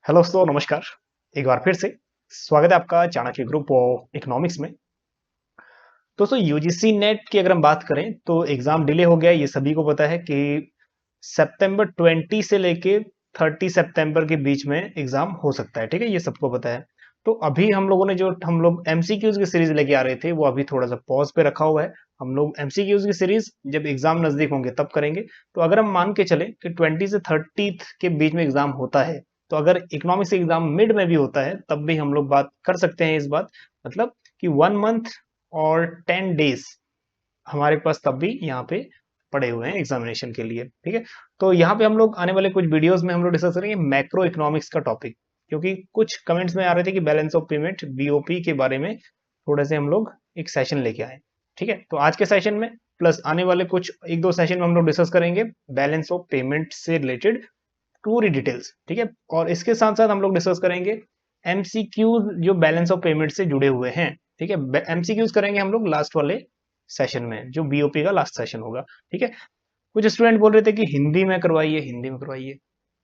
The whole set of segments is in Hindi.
हेलो दोस्तों, नमस्कार। एक बार फिर से स्वागत है आपका चाणक्य ग्रुप ऑफ इकोनॉमिक्स में। दोस्तों, यूजीसी नेट की अगर हम बात करें तो एग्जाम डिले हो गया। ये सभी को पता है कि सितंबर 20 से लेके 30 सितंबर के बीच में एग्जाम हो सकता है। ठीक है, ये सबको पता है। तो अभी हम लोगों ने जो हम लोग एमसीक्यूज की सीरीज लेके आ रहे थे वो अभी थोड़ा सा पॉज पे रखा हुआ है। हम लोग एमसीक्यूज की सीरीज जब एग्जाम नजदीक होंगे तब करेंगे। तो अगर हम मान के चले कि 20 से 30 के बीच में एग्जाम होता है, तो अगर इकोनॉमिक्स एग्जाम मिड में भी होता है तब भी हम लोग बात कर सकते हैं इस बात, मतलब कि 1 मंथ और 10 डेज हमारे पास तब भी यहाँ पे पड़े हुए हैं एग्जामिनेशन के लिए। ठीक है, तो यहाँ पे हम लोग आने वाले कुछ वीडियोस में हम लोग डिस्कस करेंगे मैक्रो इकोनॉमिक्स का टॉपिक, क्योंकि कुछ कमेंट्स में आ रहे थे कि बैलेंस ऑफ पेमेंट बीओपी के बारे में थोड़े से हम लोग एक सेशन लेके आए। ठीक है, तो आज के सेशन में प्लस आने वाले कुछ एक दो सेशन में हम लोग डिस्कस करेंगे बैलेंस ऑफ पेमेंट से रिलेटेड पूरी डिटेल्स। ठीक है, और इसके साथ साथ हम लोग डिस्कस करेंगे एमसीक्यूज जो बैलेंस ऑफ पेमेंट से जुड़े हुए हैं। ठीक है, एमसीक्यूज करेंगे हम लोग लास्ट वाले सेशन में, जो बीओपी का लास्ट सेशन होगा। ठीक है, कुछ स्टूडेंट बोल रहे थे कि हिंदी में करवाइए, हिंदी में करवाइए।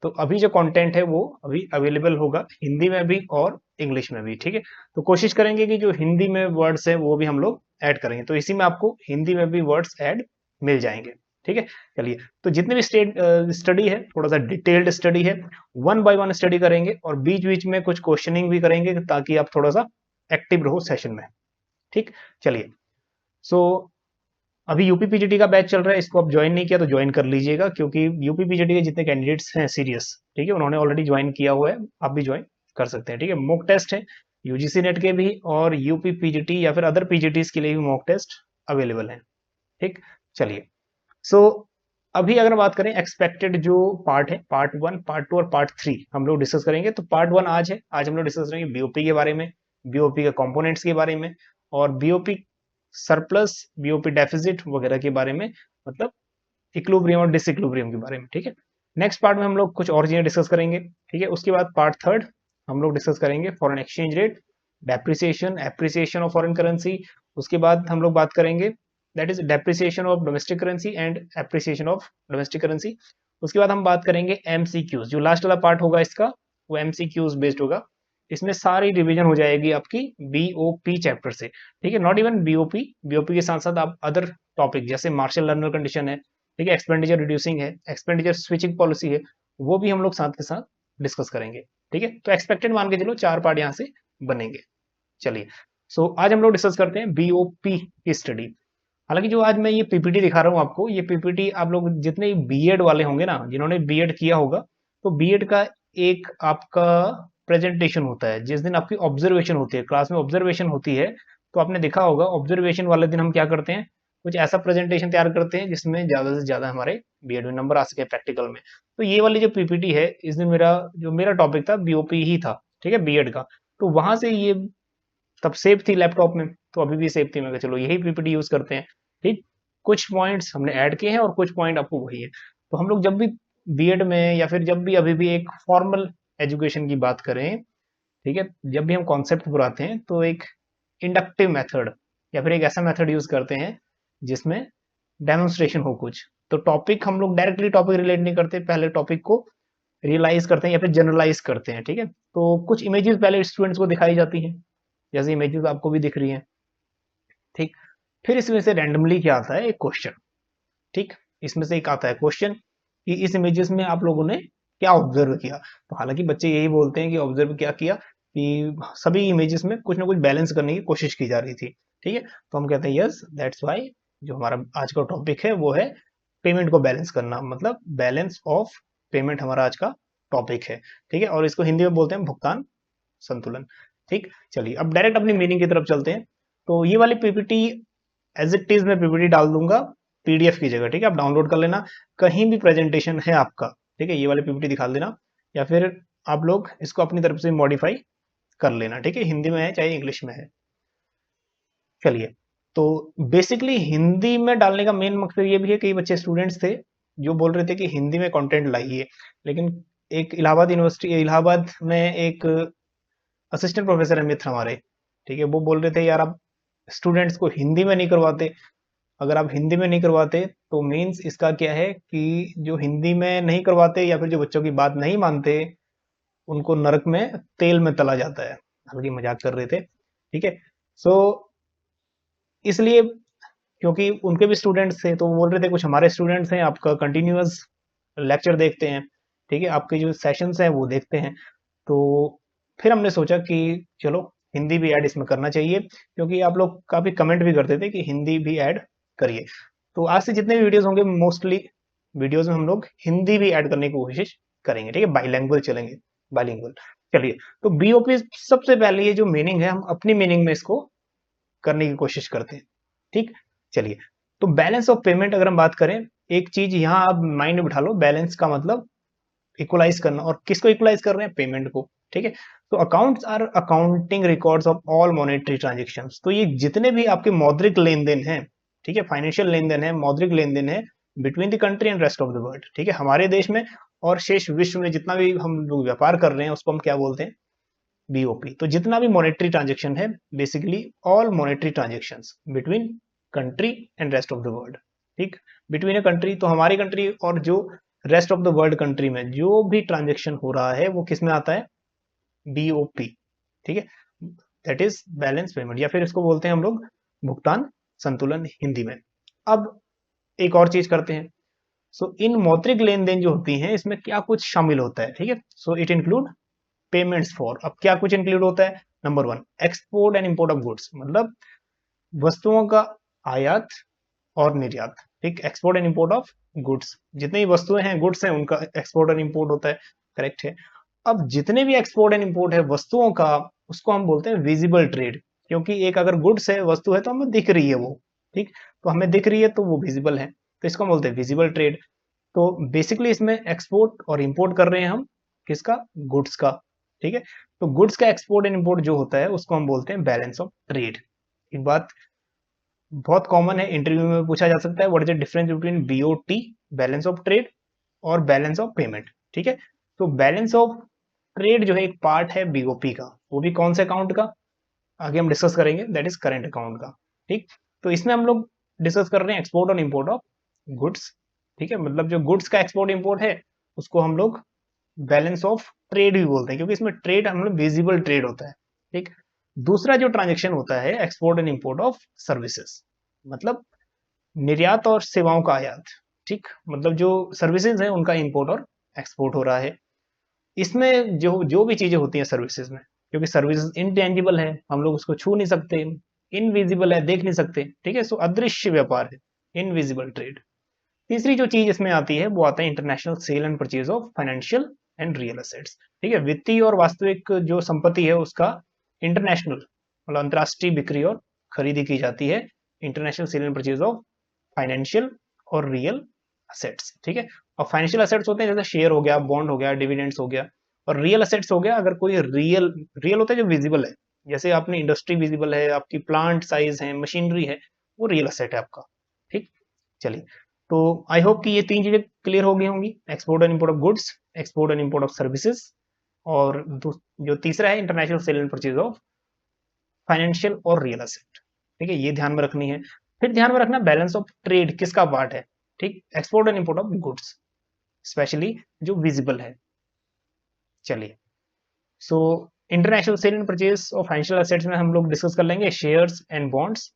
तो अभी जो कंटेंट है वो अभी अवेलेबल होगा हिंदी में भी और इंग्लिश में भी। ठीक है, तो कोशिश करेंगे कि जो हिंदी में वर्ड्स है वो भी हम लोग ऐड करेंगे, तो इसी में आपको हिंदी में भी वर्ड्स ऐड मिल जाएंगे। ठीक है, चलिए, तो जितने भी स्टडी है थोड़ा सा डिटेल्ड स्टडी है, वन बाय वन स्टडी करेंगे और बीच बीच में कुछ क्वेश्चनिंग भी करेंगे ताकि आप थोड़ा सा एक्टिव रहो सेशन में। ठीक, चलिए। सो अभी यूपी पीजीटी का बैच चल रहा है, इसको आप ज्वाइन नहीं किया तो ज्वाइन कर लीजिएगा, क्योंकि यूपी पीजीटी के जितने कैंडिडेट्स हैं सीरियस, ठीक है, उन्होंने ऑलरेडी ज्वाइन किया हुआ है। आप भी ज्वाइन कर सकते हैं। ठीक है, मॉक टेस्ट है यूजीसी नेट के भी और यूपी पीजीटी या फिर अदर पीजीटीज के लिए भी मॉक टेस्ट अवेलेबल है। ठीक, चलिए। सो अभी अगर बात करें एक्सपेक्टेड जो पार्ट है, पार्ट 1, पार्ट 2 और पार्ट 3 हम लोग डिस्कस करेंगे। तो पार्ट 1 आज है, आज हम लोग डिस्कस करेंगे बीओपी के बारे में, बीओपी के कंपोनेंट्स के बारे में और बीओपी सरप्लस, बीओपी डेफिसिट वगैरह के बारे में, मतलब इक्विलिब्रियम और डिसइक्विलिब्रियम के बारे में। ठीक है, नेक्स्ट पार्ट में हम लोग कुछ और चीजें डिस्कस करेंगे। ठीक है, उसके बाद पार्ट 3 हम लोग डिस्कस करेंगे foreign exchange rate, depreciation, appreciation of foreign currency. उसके बाद हम लोग बात करेंगे that is depreciation of domestic currency and appreciation of domestic currency. उसके बाद हम बात करेंगे एमसीक्यूज, जो लास्ट वाला पार्ट होगा इसका वो एमसीक्यूज बेस्ड होगा। इसमें सारी रिवीजन हो जाएगी आपकी बीओपी चैप्टर से। ठीक है, नॉट इवन बीओपी, बीओपी के साथ साथ आप अदर टॉपिक जैसे मार्शल लर्नर कंडीशन है, ठीक है, एक्सपेंडिचर रिड्यूसिंग है, एक्सपेंडिचर स्विचिंग पॉलिसी है, वो भी हम लोग साथ के साथ डिस्कस करेंगे। ठीक है, तो एक्सपेक्टेड मान के चलो 4 पार्ट यहाँ से बनेंगे। चलिए, सो आज हम लोग डिस्कस करते हैं बीओपी की स्टडी। हालांकि जो आज मैं ये पीपीटी दिखा रहा हूँ आपको, ये पीपीटी आप लोग जितने बीएड वाले होंगे ना, जिन्होंने बीएड किया होगा, तो बीएड का एक आपका प्रेजेंटेशन होता है जिस दिन आपकी ऑब्जर्वेशन होती है, क्लास में ऑब्जर्वेशन होती है। तो आपने देखा होगा ऑब्जर्वेशन वाले दिन हम क्या करते हैं, कुछ ऐसा प्रेजेंटेशन तैयार करते हैं जिसमें ज्यादा से ज्यादा हमारे बीएड में नंबर आ सके प्रैक्टिकल में। तो ये वाली जो पीपीटी है, इस दिन मेरा टॉपिक था बीओपी ही था। ठीक है, बीएड का। तो वहां से ये तब सेव थी लैपटॉप में, तो अभी भी सेव थी। मैं चलो यही पीपीटी यूज करते हैं। ठीक, कुछ पॉइंट्स हमने ऐड किए हैं और कुछ पॉइंट आपको वही है। तो हम लोग जब भी बीएड में या फिर जब भी अभी भी एक फॉर्मल एजुकेशन की बात करें, ठीक है, जब भी हम कॉन्सेप्ट बुलाते हैं तो एक इंडक्टिव मेथड या फिर एक ऐसा मेथड यूज करते हैं जिसमें डेमोन्स्ट्रेशन हो कुछ। तो टॉपिक हम लोग डायरेक्टली टॉपिक रिलेट नहीं करते, पहले टॉपिक को रियलाइज करते हैं या फिर जनरलाइज करते हैं। ठीक है, तो कुछ इमेजेस पहले स्टूडेंट्स को दिखाई जाती हैं, जैसे इमेजेस आपको भी दिख रही हैं। ठीक, फिर इसमें से रैंडमली क्या आता है, एक क्वेश्चन। ठीक, इसमें से एक आता है क्वेश्चन कि इस इमेजेस में आप लोगों ने क्या ऑब्जर्व किया। तो हालांकि बच्चे यही बोलते हैं कि ऑब्जर्व क्या किया, कि सभी इमेजेस में कुछ ना कुछ बैलेंस करने की कोशिश की जा रही थी। ठीक है, तो हम कहते हैं यस, दैट्स वाई जो हमारा आज का टॉपिक है वो है पेमेंट को बैलेंस करना, मतलब बैलेंस ऑफ पेमेंट हमारा आज का टॉपिक है। ठीक है, और इसको हिंदी में बोलते हैं भुगतान संतुलन। ठीक, चलिए अब डायरेक्ट अपनी मीनिंग की तरफ चलते हैं। तो ये वाली पीपीटी एज इट इज मैं पीपीटी डाल दूंगा पीडीएफ की जगह। ठीक है, आप डाउनलोड कर लेना, कहीं भी प्रेजेंटेशन है आपका, ठीक है, ये वाली पीपीटी दिखा देना, या फिर आप लोग इसको अपनी तरफ से मॉडिफाई कर लेना। ठीक है, हिंदी में है चाहे इंग्लिश में है। चलिए, तो बेसिकली हिंदी में डालने का मेन मकसद ये भी है, कई बच्चे स्टूडेंट्स थे जो बोल रहे थे कि हिंदी में कंटेंट लाइए, लेकिन एक इलाहाबाद यूनिवर्सिटी, इलाहाबाद में एक असिस्टेंट प्रोफेसर है मित्र हमारे, ठीक है, वो बोल रहे थे यार आप स्टूडेंट्स को हिंदी में नहीं करवाते। अगर आप हिंदी में नहीं करवाते तो मीन्स इसका क्या है कि जो हिंदी में नहीं करवाते या फिर जो बच्चों की बात नहीं मानते, उनको नरक में तेल में तला जाता है। हल्की मजाक कर रहे थे, ठीक है। सो इसलिए क्योंकि उनके भी स्टूडेंट्स थे, तो वो बोल रहे थे कुछ हमारे स्टूडेंट्स हैं, आपका कंटिन्यूअस लेक्चर देखते हैं, ठीक है, आपके जो सेशंस हैं वो देखते हैं। तो फिर हमने सोचा कि चलो हिंदी भी ऐड इसमें करना चाहिए, क्योंकि आप लोग काफ़ी कमेंट भी करते थे कि हिंदी भी ऐड करिए। तो आज से जितने भी वीडियोस होंगे, मोस्टली वीडियोस में हम लोग हिंदी भी ऐड करने की कोशिश करेंगे, ठीक है, बाइलैंग्वेज चलेंगे, बाइलिंगुअल। चलिए, तो बीओपी सबसे पहले ये जो मीनिंग है, हम अपनी मीनिंग में इसको करने की कोशिश करते हैं, ठीक। चलिए, तो बैलेंस ऑफ पेमेंट अगर हम बात करें, एक चीज यहाँ आप माइंड में बिठा लो, बैलेंस का मतलब इक्वलाइज करना, और किसको इक्वलाइज कर रहे हैं? पेमेंट को, ठीक है। तो accounts are accounting records of all monetary transactions. तो ये जितने भी आपके मौद्रिक लेन देन है, ठीक है, फाइनेंशियल लेन देन है, मौद्रिक लेन देन है between the country and rest of the world, ठीक है, हमारे देश में और शेष विश्व में जितना भी हम लोग व्यापार कर रहे हैं उसको हम क्या बोलते हैं? बीओपी। तो जितना भी मॉनेटरी ट्रांजेक्शन है, basically all monetary transactions between country and rest of the world, ठीक। बिटवीन अ कंट्री, तो हमारी कंट्री और जो rest of the world country में जो भी ट्रांजेक्शन हो रहा है वो किस में आता है? बीओपी, ठीक है, दैट इज बैलेंस पेमेंट, या फिर इसको बोलते हैं हम लोग भुगतान संतुलन हिंदी में। अब एक और चीज करते हैं। सो इन मौद्रिक लेन देन जो होती हैं, इसमें क्या कुछ शामिल होता है, ठीक है। So it include payments for, अब क्या कुछ इंक्लूड होता है? Number 1, export and import of goods, मतलब वस्तुओं का आयात और निर्यात, ठीक, export and import of goods, जितनी वस्तुएं हैं, गुड्स हैं, उनका एक्सपोर्ट एंड इंपोर्ट होता है, करेक्ट है। अब जितने भी एक्सपोर्ट एंड इंपोर्ट है वस्तुओं का, उसको हम बोलते हैं विजिबल ट्रेड, क्योंकि एक अगर गुड्स है, वस्तु है, तो हमें दिख रही है वो, ठीक, तो हमें दिख रही है तो वो विजिबल है, तो इसको हम बोलते हैं विजिबल ट्रेड। तो बेसिकली इसमें एक्सपोर्ट और इंपोर्ट कर रहे हैं हम, किसका? गुड्स का, ठीक है। तो गुड्स का एक्सपोर्ट एंड इंपोर्ट जो होता है उसको हम बोलते हैं बैलेंस ऑफ ट्रेड। एक बात बहुत कॉमन है, इंटरव्यू में पूछा जा सकता है, what is the difference between BOT, balance of trade, और बैलेंस ऑफ पेमेंट, ठीक है। तो बैलेंस ऑफ ट्रेड जो है एक पार्ट है बीओपी का, वो भी कौन से अकाउंट का? आगे हम डिस्कस करेंगे, दैट इज करेंट अकाउंट का, ठीक। तो इसमें हम लोग डिस्कस कर रहे हैं एक्सपोर्ट और इंपोर्ट ऑफ गुड्स, ठीक है, मतलब जो गुड्स का एक्सपोर्ट इंपोर्ट है उसको हम लोग बैलेंस ऑफ ट्रेड भी बोलते हैं, क्योंकि इसमें ट्रेड हम लोग विजिबल ट्रेड होता है, ठीक। दूसरा जो ट्रांजेक्शन होता है export and import of services, मतलब निर्यात और सेवाओं का आयात, ठीक, मतलब जो सर्विसेज है उनका इंपोर्ट और एक्सपोर्ट हो रहा है। इसमें जो जो भी चीजें होती हैं सर्विसेज में, क्योंकि सर्विसेज इनटेंजिबल है, हम लोग उसको छू नहीं सकते, इनविजिबल है, देख नहीं सकते, ठीक है, सो अदृश्य व्यापार है, इनविजिबल ट्रेड। तीसरी जो चीज इसमें आती है वो आता है international sale and purchase of financial and real assets, ठीक है, वित्तीय और वास्तविक जो संपत्ति है उसका इंटरनेशनल, मतलब अंतरराष्ट्रीय बिक्री और खरीदी की जाती है, international sale and purchase of financial और रियल असेट्स, ठीक है। और फाइनेंशियल असेट्स होते हैं जैसे शेयर हो गया, बॉन्ड हो गया, डिविडेंड्स हो गया, और रियल असेट्स हो गया अगर कोई रियल रियल होता है जो विजिबल है, जैसे आपने इंडस्ट्री विजिबल है, आपकी प्लांट साइज है, मशीनरी है, वो रियल असेट है आपका, ठीक। चलिए, तो आई होप कि ये तीन चीजें क्लियर हो गई होंगी, export and import of goods, export and import of services, और जो तीसरा है international sale and purchase of financial और रियल एसेट, ठीक है, ये ध्यान में रखनी है। फिर ध्यान में रखना बैलेंस ऑफ ट्रेड किसका पार्ट है, ठीक, export and import of goods, specially जो विजिबल है। चलिए, so international sale and purchase of financial assets में हम लोग डिस्कस कर लेंगे शेयर्स एंड बॉन्ड्स,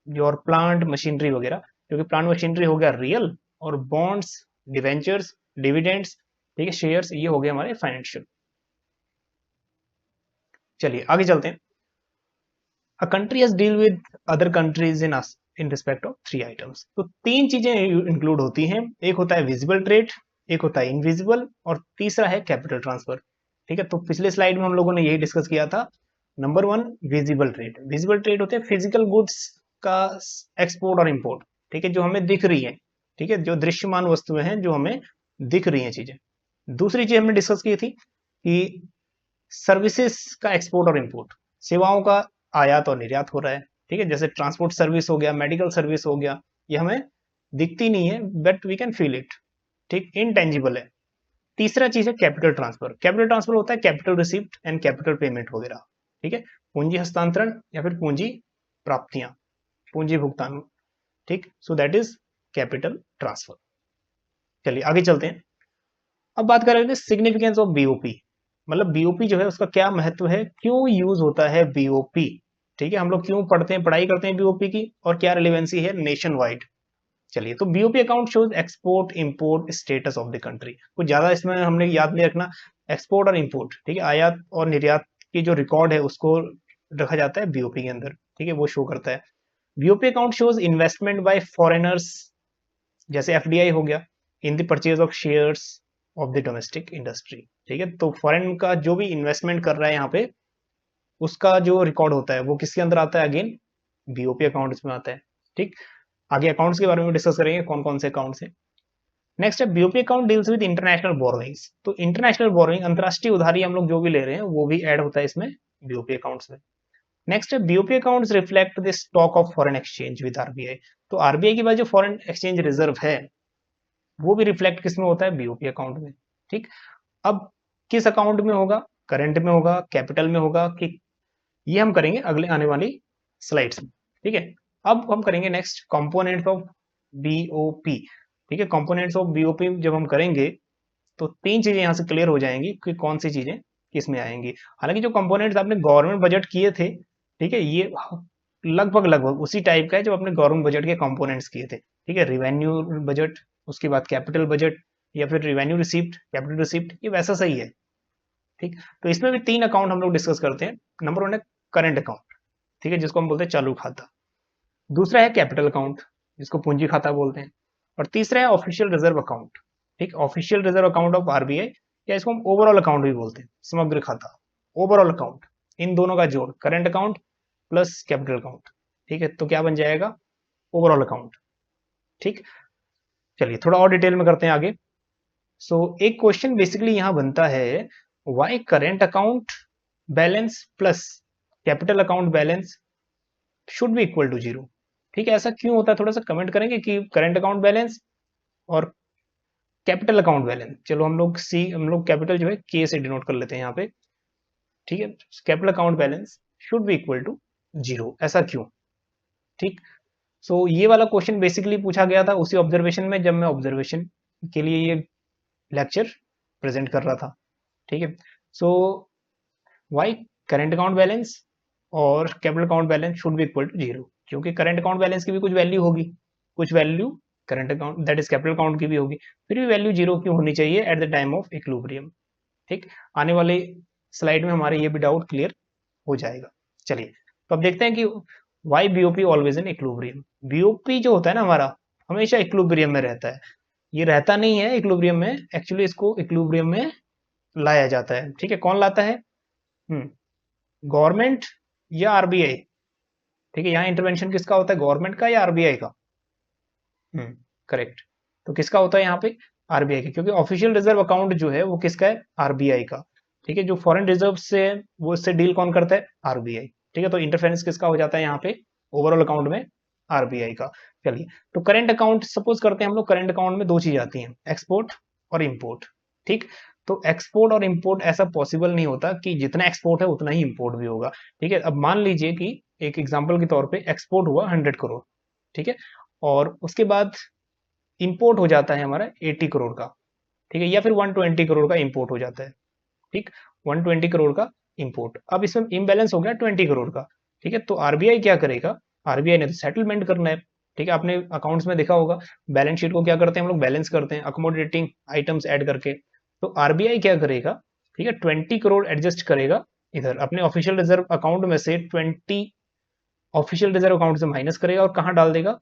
और प्लांट मशीनरी वगैरह, क्योंकि प्लांट मशीनरी हो गया रियल, और बॉन्ड्स, डिवेंचर्स, डिविडेंड्स, ठीक है, शेयर्स, ये हो गए हमारे फाइनेंशियल। चलिए आगे चलते हैं। A country has deal with other countries in respect of 3 items. तो तीन चीजें इंक्लूड होती हैं, एक होता है विजिबल ट्रेड, एक होता है इनविजिबल, और तीसरा है कैपिटल ट्रांसफर, ठीक है। तो पिछले स्लाइड में हम लोगों ने यही डिस्कस किया था। Number 1 visible trade, visible trade होते हैं फिजिकल गुड्स का एक्सपोर्ट और इंपोर्ट, ठीक है, जो हमें दिख रही है, ठीक है, जो दृश्यमान वस्तुएं हैं जो हमें दिख रही हैं चीजें। दूसरी चीज हमने डिस्कस की थी कि सर्विसेज का एक्सपोर्ट और इंपोर्ट, सेवाओं का आयात और निर्यात हो रहा है, ठीक है, जैसे ट्रांसपोर्ट सर्विस हो गया, मेडिकल सर्विस हो गया, ये हमें दिखती नहीं है but we can feel it, ठीक, इनटेंजिबल है। तीसरा चीज है कैपिटल ट्रांसफर, कैपिटल ट्रांसफर होता है capital receipt and capital payment वगैरह, ठीक है, पूंजी हस्तांतरण या फिर पूंजी प्राप्तियां, पूंजी भुगतान, ठीक, so that is capital transfer. चलिए आगे चलते हैं। अब बात करेंगे सिग्निफिकेंस ऑफ बीओपी, मतलब बीओपी जो है उसका क्या महत्व है, क्यों यूज होता है बीओपी, ठीक है, हम लोग क्यों पढ़ते हैं, पढ़ाई करते हैं बीओपी की, और क्या रिलेवेंसी है नेशन वाइड। चलिए, तो BOP account shows export import status of the country. कुछ ज्यादा इसमें हमने याद नहीं रखना, एक्सपोर्ट और इंपोर्ट, ठीक है, आयात और निर्यात की जो रिकॉर्ड है उसको रखा जाता है बीओपी के अंदर, ठीक है, वो शो करता है। BOP account shows investment by foreigners, जैसे एफडीआई हो गया, in the purchase of shares of the domestic industry, ठीक है, तो फॉरेन का जो भी इन्वेस्टमेंट कर रहा है यहाँ पे, उसका जो रिकॉर्ड होता है वो किसके अंदर आता है, अगेन बीओपी अकाउंट्स में आता है। ठीक, आगे अकाउंट्स के बारे में डिस्कस करेंगे कौन कौन से अकाउंट्स हैं। नेक्स्ट है BOP account deals with international borrowings, तो इंटरनेशनल बोरोइंग, अंतरराष्ट्रीय उधारी हम लोग जो भी ले रहे हैं वो भी ऐड होता है इसमें बीओपी अकाउंट्स में। नेक्स्ट है BOP accounts reflect the stock of foreign exchange with RBI, तो आरबीआई के पास जो फॉरेन एक्सचेंज रिजर्व है वो भी रिफ्लेक्ट किस में होता है, बीओपी अकाउंट में। ठीक, अब किस अकाउंट में होगा, करंट में होगा, कैपिटल में होगा, कि ये हम करेंगे अगले आने वाली स्लाइड्स में। ठीक है, अब हम करेंगे नेक्स्ट कंपोनेंट्स ऑफ बीओपी। ठीक है, कंपोनेंट्स ऑफ बीओपी जब हम करेंगे तो तीन चीजें यहां से क्लियर हो जाएंगी कि कौन सी चीजें किस में आएंगी। हालांकि जो कंपोनेंट्स आपने गवर्नमेंट बजट किए थे, ठीक है, ये लगभग लगभग उसी टाइप का है जो अपने गवर्नमेंट बजट के कंपोनेंट्स किए थे। ठीक है, रिवेन्यू बजट, उसके बाद कैपिटल बजट, या फिर रिवेन्यू रिसिप्ट, कैपिटल रिसिप्ट, ये वैसा सही है। ठीक, तो इसमें भी तीन अकाउंट हम लोग डिस्कस करते हैं। नंबर वन है करंट अकाउंट, ठीक है, जिसको हम बोलते हैं चालू खाता। दूसरा है कैपिटल अकाउंट, जिसको पूंजी खाता बोलते हैं। और तीसरा है ऑफिशियल रिजर्व अकाउंट। ठीक, official reserve account of RBI, या इसको हम ओवरऑल अकाउंट भी बोलते हैं, समग्र खाता, ओवरऑल अकाउंट, इन दोनों का जोड़, current account plus capital account. ठीक है, तो क्या बन जाएगा, ओवरऑल अकाउंट। ठीक, चलिए थोड़ा और डिटेल में करते हैं आगे। सो एक क्वेश्चन बेसिकली यहां बनता है, why current account balance plus capital account balance should be equal to zero. ठीक है, ऐसा क्यों होता है, थोड़ा सा कमेंट करेंगे कि करंट अकाउंट बैलेंस और कैपिटल अकाउंट बैलेंस, चलो हम लोग कैपिटल जो है के से डिनोट कर लेते हैं यहाँ पे। ठीक है, capital account balance should be equal to zero, ऐसा क्यों। ठीक, सो ये वाला क्वेश्चन बेसिकली पूछा गया था उसी ऑब्जर्वेशन में, जब मैं ऑब्जर्वेशन के लिए ये लेक्चर प्रेजेंट कर रहा था। ठीक है, so why current account balance और capital account balance should be equal to zero, क्योंकि करंट अकाउंट बैलेंस की भी कुछ वैल्यू होगी, कुछ value current account that is capital account की भी होगी, फिर भी वैल्यू जीरो क्यों होनी चाहिए at the time of equilibrium. ठीक, आने वाले स्लाइड में हमारे ये भी डाउट क्लियर हो जाएगा। चलिए, तो अब देखते हैं कि why BOP always in equilibrium. BOP जो होता है ना हमारा, हमेशा इक्विलिब्रियम में रहता है। ये रहता नहीं है इक्विलिब्रियम में, एक्चुअली इसको इक्विलिब्रियम में लाया जाता है। ठीक है, कौन लाता है, गवर्नमेंट या आरबीआई। ठीक है, यहाँ इंटरवेंशन किसका होता है, गवर्नमेंट का या आरबीआई का। करेक्ट, तो किसका होता है यहाँ पे, आरबीआई का, क्योंकि ऑफिशियल रिजर्व अकाउंट जो है वो किसका है, आरबीआई का। ठीक है, जो फॉरेन रिजर्व से वो इससे डील कौन करता है, आरबीआई। ठीक है, तो इंटरफेरेंस किसका हो जाता है यहाँ पे, ओवरऑल अकाउंट में आरबीआई का। चलिए, तो करंट अकाउंट सपोज करते हैं हम लोग, करंट अकाउंट में दो चीज आती हैं, एक्सपोर्ट और इम्पोर्ट। ठीक, तो एक्सपोर्ट और इम्पोर्ट ऐसा पॉसिबल नहीं होता कि जितना एक्सपोर्ट है उतना ही इम्पोर्ट भी होगा। ठीक है, अब मान लीजिए कि एक एग्जाम्पल के तौर पे एक्सपोर्ट हुआ 100 करोड़, ठीक है, और उसके बाद इंपोर्ट हो जाता है हमारा 80 करोड़ का। ठीक है, या फिर 120 करोड़ का इंपोर्ट हो जाता है। ठीक, 120 करोड़ का इंपोर्ट, अब इसमें इम्बैलेंस हो गया 20 करोड़ का। ठीक है, तो आरबीआई क्या करेगा, आरबीआई ने तो सेटलमेंट करना है। ठीक है, आपने अकाउंट्स में देखा होगा, बैलेंस शीट को क्या करते हैं हम लोग, बैलेंस करते हैं अकोमोडेटिंग आइटम्स ऐड करके। तो आरबीआई क्या करेगा, ठीक है, 20 करोड़ एडजस्ट करेगा इधर अपने ऑफिशियल रिजर्व अकाउंट में से, 20 ऑफिशियल रिजर्व अकाउंट से माइनस करेगा और कहाँ डाल देगा,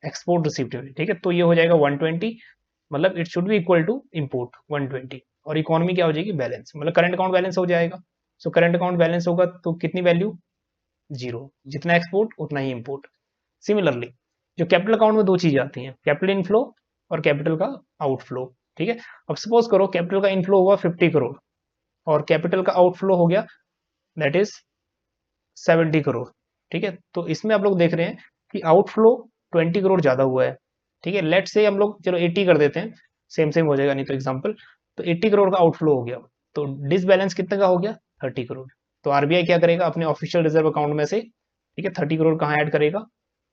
एक्सपोर्ट रिसिप्ट में। ठीक है, तो ये हो जाएगा 120, मतलब it should be equal to import 120, और इकोनॉमी क्या हो जाएगी, बैलेंस, मतलब करंट अकाउंट बैलेंस हो जाएगा। सो करंट अकाउंट बैलेंस होगा तो कितनी वैल्यू, जीरो, जितना एक्सपोर्ट उतना ही इंपोर्ट। सिमिलरली जो कैपिटल अकाउंट में दो चीजें आती हैं, कैपिटल इनफ्लो और कैपिटल का आउटफ्लो। ठीक है, अब सपोज करो कैपिटल का इनफ्लो हुआ 50 करोड़ और कैपिटल का आउटफ्लो हो गया दैट इज 70 करोड़। ठीक है, तो इसमें आप लोग देख रहे हैं कि आउटफ्लो 20 करोड़ ज्यादा हुआ है। ठीक है, लेट से हम लोग चलो 80 कर देते हैं, सेम सेम हो जाएगा नहीं तो एग्जांपल, तो 80 करोड़ का आउटफ्लो हो गया, तो डिसबैलेंस कितने का हो गया, 30 करोड़। तो आरबीआई क्या करेगा, अपने ऑफिशियल रिजर्व अकाउंट में से, ठीक है, 30 करोड़ कहाँ ऐड करेगा,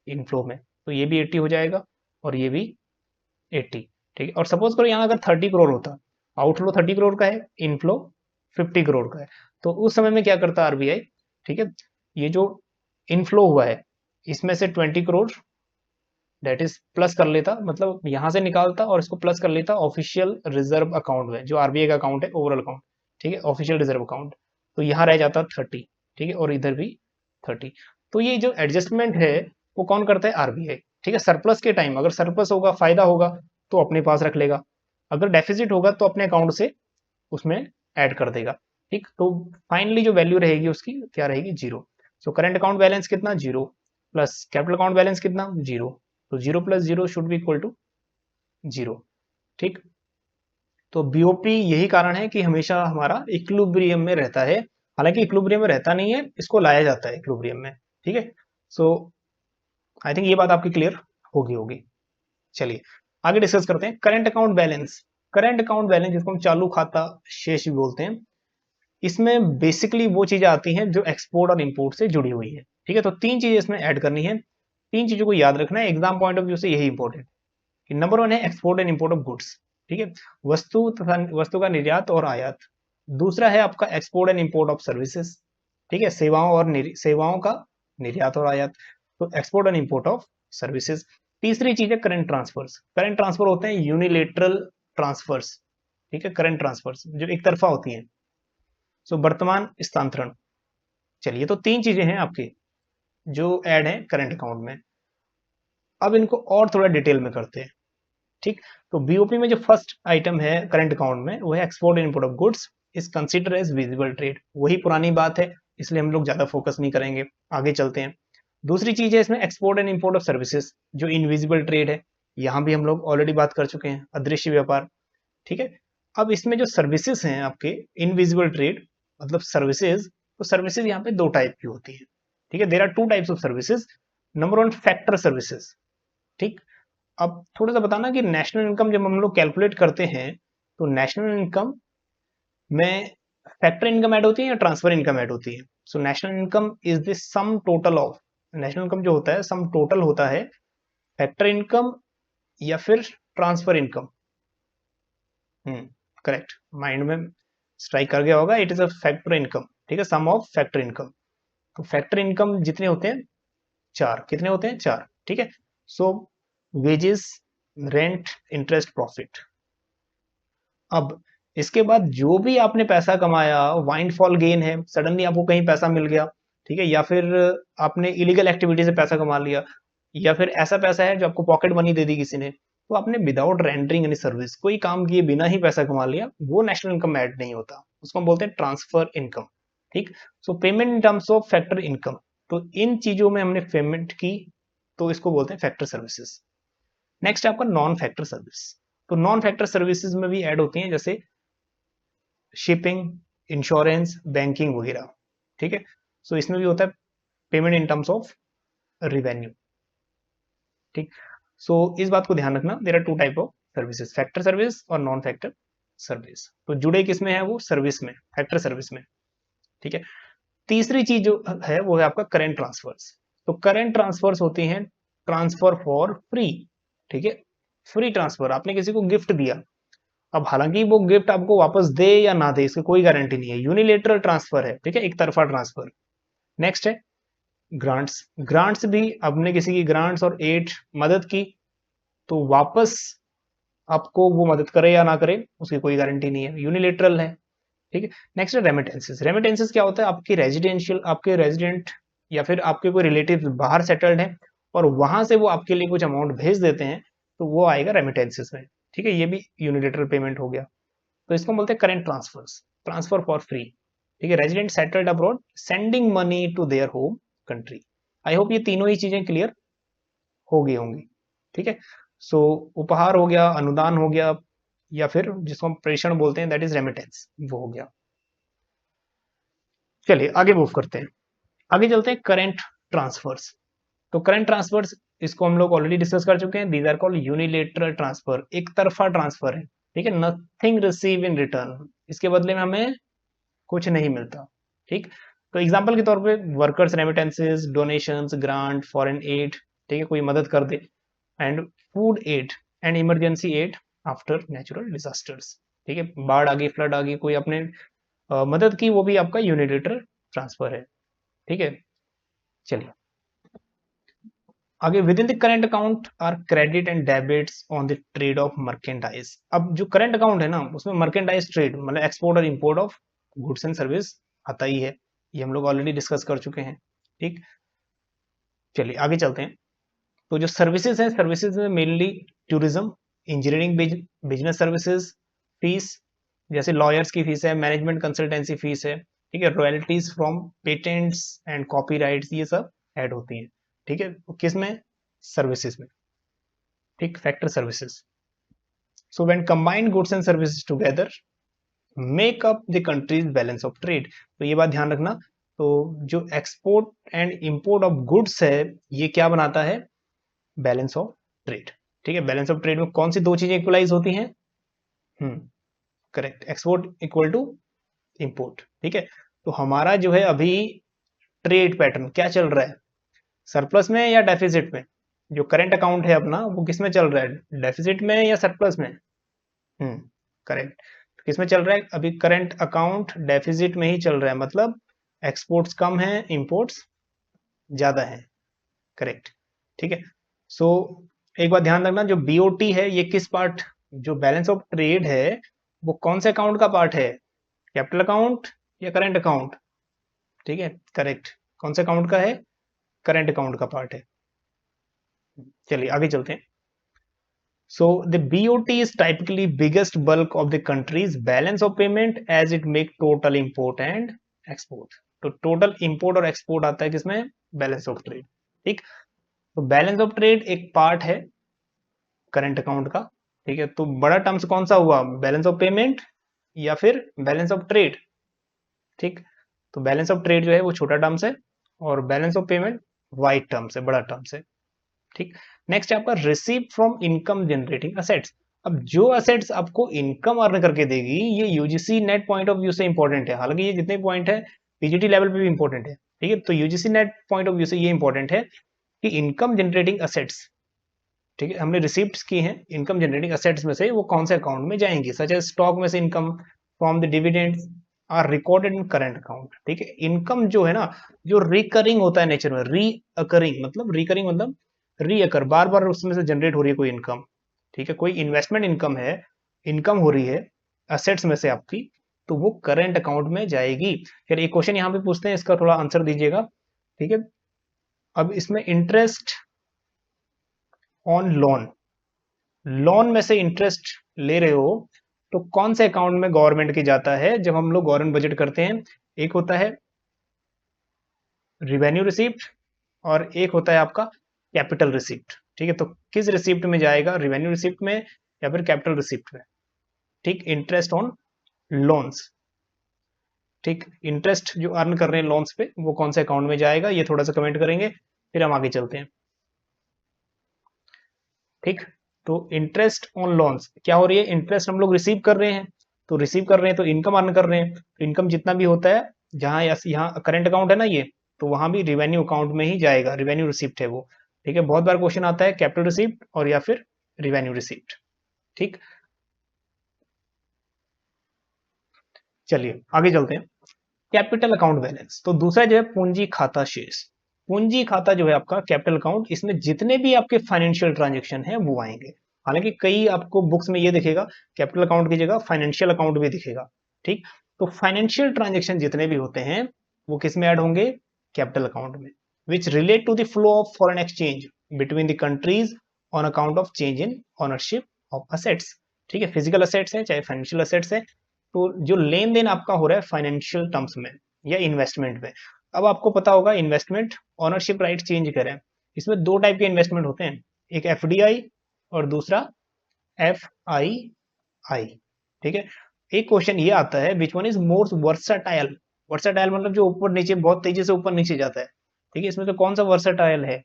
इनफ्लो में, तो ये भी 80 हो जाएगा और ये भी 80। ठीक है, और सपोज करो यहाँ अगर 30 करोड़ होता, आउटफ्लो 30 करोड़ का है, इनफ्लो 50 करोड़ का है। तो उस समय में क्या करता आरबीआई, ठीक है, ये जो इनफ्लो हुआ है इसमें से 20 करोड़ डेट इज प्लस कर लेता, मतलब यहां से निकालता और इसको प्लस कर लेता ऑफिशियल रिजर्व अकाउंट में, जो आरबीआई का अकाउंट है, ओवरऑल अकाउंट, ठीक है, ऑफिशियल रिजर्व अकाउंट। तो यहाँ रह जाता 30, ठीक है, और इधर भी 30। तो ये जो एडजस्टमेंट है वो कौन करता है, आरबीआई, ठीक है। सरप्लस के टाइम अगर सरप्लस होगा, फायदा होगा तो अपने पास रख लेगा, अगर डेफिसिट होगा तो अपने अकाउंट से उसमें ऐड कर देगा, ठीक। तो फाइनली जो वैल्यू रहेगी उसकी क्या रहेगी, zero. So current account balance कितना, zero, plus capital account balance कितना, जीरो। तो zero plus zero should be equal to zero, ठीक। तो बीओपी यही कारण है कि हमेशा हमारा इक्विलिब्रियम में रहता है, हालांकि इक्विलिब्रियम में रहता नहीं है, इसको लाया जाता है इक्विलिब्रियम में, ठीक है। सो आई थिंक ये बात आपकी क्लियर होगी होगी। चलिए आगे डिस्कस करते हैं current account balance. Current account balance जिसको हम चालू खाता शेष भी बोलते हैं, इसमें बेसिकली वो चीजें आती हैं जो एक्सपोर्ट और इंपोर्ट से जुड़ी हुई है, ठीक है। तो तीन चीजें इसमें ऐड करनी है, तीन चीजों को याद रखना है, एग्जाम पॉइंट ऑफ व्यू से यही इंपॉर्टेंट। नंबर वन है export and import of goods, ठीक है, वस्तु तथा वस्तु का निर्यात और आयात। दूसरा है आपका export and import of services, ठीक है, सेवाओं और सेवाओं का निर्यात और आयात, तो export and import of services. तीसरी चीज है करंट ट्रांसफर्स। करंट ट्रांसफर होते हैं यूनिलेटरल ट्रांसफर्स, ठीक है, करंट ट्रांसफर्स जो एक तरफा होती हैं। सो वर्तमान स्थानांतरण। चलिए तो तीन चीजें हैं आपके जो ऐड है करंट अकाउंट में। अब इनको और थोड़ा डिटेल में करते हैं, ठीक। तो बीओपी में जो फर्स्ट आइटम है करंट अकाउंट में वो है export and import of goods is consider as visible trade. वही पुरानी बात है, इसलिए हम लोग ज्यादा फोकस नहीं करेंगे, आगे चलते हैं। दूसरी चीज है इसमें export and import of services, जो इनविजिबल ट्रेड है, यहां भी हम लोग ऑलरेडी बात कर चुके हैं, अदृश्य व्यापार, ठीक है। अब इसमें जो सर्विसेज हैं आपके, इनविजिबल ट्रेड मतलब सर्विसेज, तो सर्विसेज यहाँ पे दो टाइप की होती है, ठीक है। There are two types of services. Number one factor services, ठीक। अब थोड़ा सा बताना कि नेशनल इनकम जब हम लोग कैलकुलेट करते हैं तो नेशनल इनकम में फैक्टर इनकम ऐड होती है या ट्रांसफर इनकम ऐड होती है। So national income is the sum total of, national income जो होता है सम टोटल होता है फैक्टर इनकम या फिर ट्रांसफर इनकम। करेक्ट, माइंड में स्ट्राइक कर गया होगा, it is a factor income, ठीक है, सम ऑफ फैक्टर इनकम। तो फैक्टर इनकम जितने होते हैं, चार, कितने होते हैं, चार, ठीक है। सो वेजेस, रेंट, इंटरेस्ट, प्रॉफिट। अब इसके बाद जो भी आपने पैसा कमाया, वाइंडफॉल गेन है, सडनली आपको कहीं पैसा मिल गया, ठीक है, या फिर आपने इलीगल एक्टिविटी से पैसा कमा लिया, या फिर ऐसा पैसा है जो आपको पॉकेट मनी दे दी किसी ने, तो आपने विदाउट रेंडरिंग एनी सर्विस, कोई काम किए बिना ही पैसा कमा लिया, वो नेशनल इनकम ऐड नहीं होता, उसको हम बोलते हैं ट्रांसफर इनकम, ठीक। सो payment in terms of factor income, तो इन चीजों में हमने पेमेंट की तो इसको बोलते हैं फैक्टर सर्विसेज। नेक्स्ट है आपका नॉन फैक्टर सर्विस। तो नॉन फैक्टर सर्विसेज में भी ऐड होती हैं जैसे शिपिंग, इंश्योरेंस, बैंकिंग वगैरह, ठीक है। सो इसमें भी होता है payment in terms of revenue, ठीक। सो इस बात को ध्यान रखना, there are two type of services, factor service और नॉन फैक्टर सर्विस। तो जुड़े किसमें है, वो सर्विस में, फैक्टर सर्विस में, ठीक है। तीसरी चीज जो है वो है आपका करंट ट्रांसफर्स। तो करंट ट्रांसफर्स होती हैं ट्रांसफर फॉर फ्री, ठीक है, फ्री ट्रांसफर, आपने किसी को गिफ्ट दिया, अब हालांकि वो गिफ्ट आपको वापस दे या ना दे इसकी कोई गारंटी नहीं है, यूनिलेटरल ट्रांसफर है, ठीक है, एक तरफा ट्रांसफर। नेक्स्ट है ग्रांट्स। ग्रांट्स भी आपने किसी की ग्रांट्स और एड मदद की तो वापस आपको वो मदद करे या ना करे उसकी कोई गारंटी नहीं है, यूनिलेटरल है, ठीक है। नेक्स्ट है रेमिटेंसेस। रेमिटेंसेस क्या होता है, आपकी रेजिडेंशियल, आपके रेजिडेंट या फिर आपके कोई रिलेटिव बाहर सेटल्ड है और वहां से वो आपके लिए कुछ अमाउंट भेज देते हैं, तो वो आएगा रेमिटेंसेस में, ठीक है। ये भी यूनिलेटरल पेमेंट हो गया, तो इसको बोलते हैं current transfers, transfer for free, ठीक है। Resident settled abroad sending money to their home country. I hope ये तीनों ही चीजें क्लियर हो गई होंगी, ठीक है। सो उपहार हो गया, अनुदान हो गया, या फिर जिसको हम प्रेषण बोलते हैं दैट इज रेमिटेंस, वो हो गया। चलिए आगे मूव करते हैं, आगे चलते हैं करंट ट्रांसफर्स। तो करंट ट्रांसफर्स इसको हम लोग ऑलरेडी डिस्कस कर चुके हैं, these are called unilateral transfer, एक तरफा ट्रांसफर है, ठीक है, नथिंग रिसीव इन रिटर्न, इसके बदले में हमें कुछ नहीं मिलता, ठीक। तो एग्जांपल के तौर पे workers remittances, donations, grant, foreign aid, ठीक है, कोई मदद कर दे, and food aid and emergency aid after natural disasters, ठीक है, बाढ़ आ गई, फ्लड आ गई, कोई अपने मदद की, वो भी आपका यूनिलेटरल ट्रांसफर है। ठीक है, चलिए आगे। Within the current account are credit and debits on the trade of merchandise. अब जो करंट अकाउंट है ना, उसमें मर्केंडाइज ट्रेड मतलब एक्सपोर्ट और import of goods and service आता ही है, ये हम लोग ऑलरेडी डिस्कस कर चुके हैं। ठीक, चलिए आगे चलते हैं। तो जो सर्विसेज है, सर्विसेज में mainly tourism, engineering, business services, fees जैसे लॉयर्स की फीस है, मैनेजमेंट कंसल्टेंसी फीस है, ठीक है, royalties from patents and copyrights, ये सब ऐड होती हैं। ठीक है, तो किस में? सर्विसेज में। ठीक, factor services. So when combined goods and services together make up the countries balance of trade. तो ये बात ध्यान रखना। तो जो export and import of goods है, ये क्या बनाता है? Balance of trade. ठीक है, बैलेंस ऑफ ट्रेड में कौन सी दो चीजें इक्वलाइज होती हैं? Correct, export equal to import. ठीक है, तो हमारा जो है अभी ट्रेड पैटर्न क्या चल रहा है? सरप्लस में या डेफिसिट में? जो करंट अकाउंट है अपना, वो किस में चल रहा है? डेफिसिट में या सरप्लस में? करेक्ट, किस में चल रहा है अभी? करंट अकाउंट डेफिसिट में ही चल रहा है, मतलब एक्सपोर्ट्स कम है, इंपोर्ट्स ज्यादा है। करेक्ट, ठीक है। सो एक बात ध्यान रखना, जो बीओटी है ये किस पार्ट, जो बैलेंस ऑफ ट्रेड है वो कौन से अकाउंट का पार्ट है? कैपिटल अकाउंट या करंट अकाउंट? ठीक है, करेक्ट, कौन से अकाउंट का है? करंट अकाउंट का पार्ट है। चलिए आगे चलते हैं। So the BOT is typically biggest bulk of the country's balance of payment as it make total import and export. तो टोटल इंपोर्ट और एक्सपोर्ट आता है किसमें? Balance of trade. ठीक, तो बैलेंस ऑफ ट्रेड एक पार्ट है करंट अकाउंट का। ठीक है, तो बड़ा टर्म्स कौन सा हुआ? बैलेंस ऑफ पेमेंट या फिर बैलेंस ऑफ ट्रेड? ठीक, तो बैलेंस ऑफ ट्रेड जो है वो छोटा टर्म्स है और balance of payment wide terms है, बड़ा टर्म्स है। ठीक, नेक्स्ट है आपका receive from income generating assets. अब जो असेट्स आपको इनकम अर्न करके देगी, ये UGC net point of view से इंपॉर्टेंट है। हालांकि ये जितने पॉइंट है पीजीटी लेवल पे भी इंपॉर्टेंट है। ठीक है, तो UGC net point of view से ये इंपॉर्टेंट है कि इनकम जनरेटिंग असेट्स, ठीक है, हमने रिसीप्ट की हैं इनकम जनरेटिंग असेट्स में से, वो कौन से अकाउंट में जाएंगी? सच एज स्टॉक में से income from the dividends are recorded in current account. ठीक है, इनकम जो है ना, जो रिकरिंग होता है नेचर में, रीअकरिंग मतलब, रिकरिंग मतलब रीअकर, बार बार उसमें से जनरेट हो रही है कोई इनकम। ठीक है, कोई इन्वेस्टमेंट इनकम है, इनकम हो रही है असेट्स में से आपकी, तो वो करंट अकाउंट में जाएगी। फिर एक क्वेश्चन यहाँ पे पूछते हैं, इसका थोड़ा आंसर दीजिएगा। ठीक है, अब इसमें इंटरेस्ट ऑन लोन, लोन में से इंटरेस्ट ले रहे हो तो कौन से अकाउंट में गवर्नमेंट की जाता है? जब हम लोग गवर्नमेंट बजट करते हैं, एक होता है रिवेन्यू रिसिप्ट और एक होता है आपका कैपिटल रिसिप्ट। ठीक है, तो किस रिसिप्ट में जाएगा? रिवेन्यू रिसिप्ट में या फिर कैपिटल रिसिप्ट में? ठीक, इंटरेस्ट ऑन लोन्स। ठीक, इंटरेस्ट जो अर्न कर रहे हैं लोन्स पे, वो कौन से अकाउंट में जाएगा? ये थोड़ा सा कमेंट करेंगे, फिर हम आगे चलते हैं। ठीक, तो इंटरेस्ट ऑन लोन्स क्या हो रही है? इंटरेस्ट हम लोग रिसीव कर रहे हैं, तो रिसीव कर रहे हैं तो इनकम अर्न कर रहे हैं, तो इनकम जितना भी होता है, जहां यहाँ करंट अकाउंट है ना ये, तो वहां भी रिवेन्यू अकाउंट में ही जाएगा, रिवेन्यू रिसिप्ट है वो। ठीक है, बहुत बार क्वेश्चन आता है कैपिटल रिसिप्ट और या फिर रिवेन्यू रिसिप्ट। ठीक, चलिए आगे चलते हैं। कैपिटल अकाउंट बैलेंस, तो दूसरा जो है पूंजी खाता शेष। पूंजी खाता जो है आपका कैपिटल अकाउंट, इसमें जितने भी आपके फाइनेंशियल ट्रांजेक्शन है वो आएंगे। हालांकि कई आपको बुक्स में ये दिखेगा कैपिटल अकाउंट की जगह फाइनेंशियल अकाउंट भी दिखेगा। ठीक, तो फाइनेंशियल ट्रांजेक्शन जितने भी होते हैं वो किस में ऐड होंगे? कैपिटल अकाउंट में, which relate to the flow of foreign exchange between the countries on account of change in ownership of assets. ठीक है, फिजिकल असेट्स है चाहे फाइनेंशियल असेट्स है, तो जो लेन देन आपका हो रहा है फाइनेंशियल टर्म्स में या इन्वेस्टमेंट में। अब आपको पता होगा इन्वेस्टमेंट ओनरशिप राइट चेंज करें, इसमें दो टाइप के इन्वेस्टमेंट होते हैं, एक एफडीआई और दूसरा एफआईआई। ठीक है, एक क्वेश्चन ये आता है which one is more versatile. Versatile मतलब जो ऊपर नीचे बहुत तेजी से ऊपर नीचे जाता है। ठीक है, इसमें तो कौन सा वर्सटाइल है?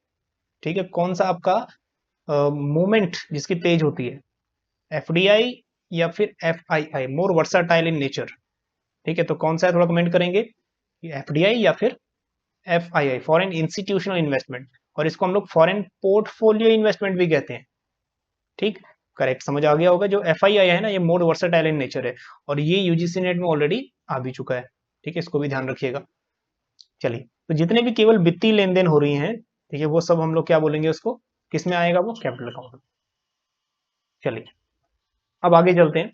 ठीक है, कौन सा आपका मूवमेंट जिसकी तेज होती है? एफडीआई या फिर FII, more versatile in nature. ठीक है, तो कौन सा है थोड़ा कमेंट करेंगे, एफडीआई या फिर एफआईआई, फॉरेन इंस्टीट्यूशनल इन्वेस्टमेंट, और इसको हम लोग फॉरेन पोर्टफोलियो इन्वेस्टमेंट भी कहते हैं। ठीक, करेक्ट, समझ आ गया होगा। जो FII है ना, ये मोड वर्सेटाइल इन नेचर है और ये यूजीसी नेट में ऑलरेडी आ भी चुका है। ठीक है, इसको भी ध्यान रखिएगा। चलिए, तो जितने भी केवल वित्तीय लेन देन हो रही हैं, ठीक है, वो सब हम लोग क्या बोलेंगे उसको, किस में आएगा वो, कैपिटल अकाउंट में। चलिए, अब आगे चलते हैं।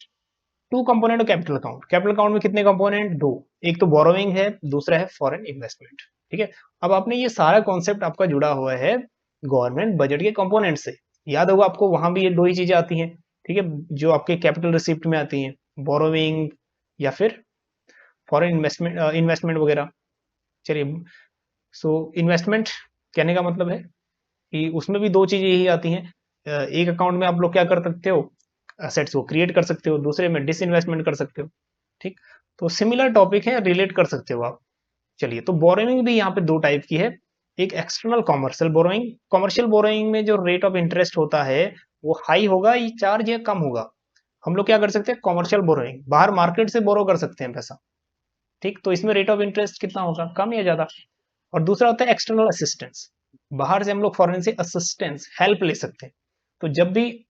Two component of capital account. Capital account में कितने कंपोनेंट, दो। एक तो बोरोइंग है, दूसरा है फॉरेन इन्वेस्टमेंट। ठीक है, अब आपने ये सारा कॉन्सेप्ट आपका जुड़ा हुआ है गवर्नमेंट बजट के कंपोनेंट से। याद होगा आपको, वहां भी ये दो ही चीजें आती हैं। ठीक है, जो आपके कैपिटल रिसिप्ट में आती हैं, बोरोइंग या फिर फॉरेन इन्वेस्टमेंट, इन्वेस्टमेंट वगैरह। चलिए, सो इन्वेस्टमेंट कहने का मतलब है कि उसमें भी दो चीजें ही आती हैं। एक अकाउंट में आप लोग क्या कर सकते हो, असेट्स को क्रिएट कर सकते हो, दूसरे में डिसइन्वेस्टमेंट कर सकते हो। ठीक, तो सिमिलर टॉपिक है, रिलेट कर सकते हो आप। चलिए, तो बोरोइंग भी यहाँ पे दो टाइप की है। एक external commercial borrowing. Commercial borrowing में जो रेट ऑफ इंटरेस्ट होता है वो हाई होगा, ये चार्ज या कम होगा। हम लोग क्या कर सकते हैं, कॉमर्शियल बोरोइंग बाहर मार्केट से बोरो कर सकते हैं पैसा। ठीक, तो इसमें रेट ऑफ इंटरेस्ट कितना होगा, कम या ज्यादा। और दूसरा होता है एक्सटर्नल असिस्टेंस। बाहर से हम लोग फॉरेन से असिस्टेंस, हेल्प ले सकते हैं। तो जब भी